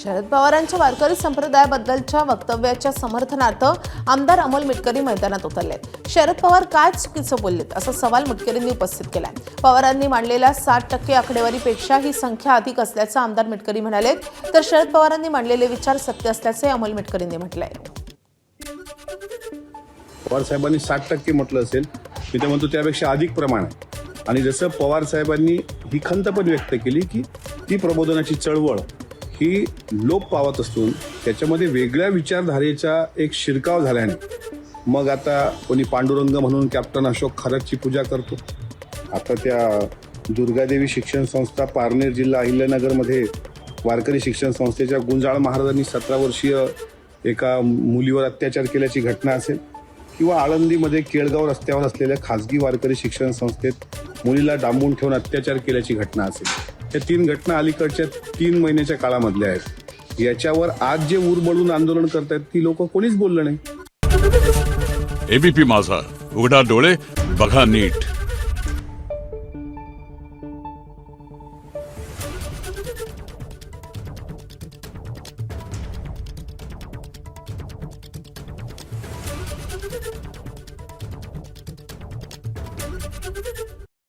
शरद पवारांच्या वारकरी संप्रदायाबद्दलच्या वक्तव्याच्या समर्थनार्थ आमदार अमोल मिटकरी मैदानात उतरलेत। शरद पवार काय चुकीचं बोललेत असा सवाल मिटकरींनी उपस्थित केलाय। पवारांनी मांडलेल्या 60% आकडेवारीपेक्षा ही संख्या अधिक असल्याचं आमदार मिटकरी म्हणाले, तर शरद पवारांनी मांडलेले विचार सत्य असल्याचे अमोल मिटकरींनी म्हटलंय। पवार साहेबांनी 60% म्हटलं असेल, मी तर म्हणतो त्यापेक्षा अधिक प्रमाण आहे। आणि जसं पवार साहेबांनी ही खंत पण व्यक्त केली की ती प्रबोधनाची चळवळ ही लोप पावत असून त्याच्यामध्ये वेगळ्या विचारधारेचा एक शिरकाव झाल्याने मग आता कोणी पांडुरंग म्हणून कॅप्टन अशोक खरातची पूजा करतो। आता त्या दुर्गादेवी शिक्षण संस्था पारनेर जिल्हा अहिल्यानगरमध्ये वारकरी शिक्षण संस्थेच्या गुंजाळ महाराजांनी 17 वर्षीय एका मुलीवर अत्याचार केल्याची घटना असेल, किंवा आळंदीमध्ये केळगाव रस्त्यावर असलेल्या खाजगी वारकरी शिक्षण संस्थेत मुलीला डांबून ठेवून अत्याचार केल्याची घटना असेल, या 3 घटना अलीकडच्या 3 महिन्याच्या काळामधल्या आहेत। याच्यावर आज जे उरबळून आंदोलन करतायत ती लोक कोणीच बोललं नाही। एबीपी माझा, उघडा डोळे बघा नीट।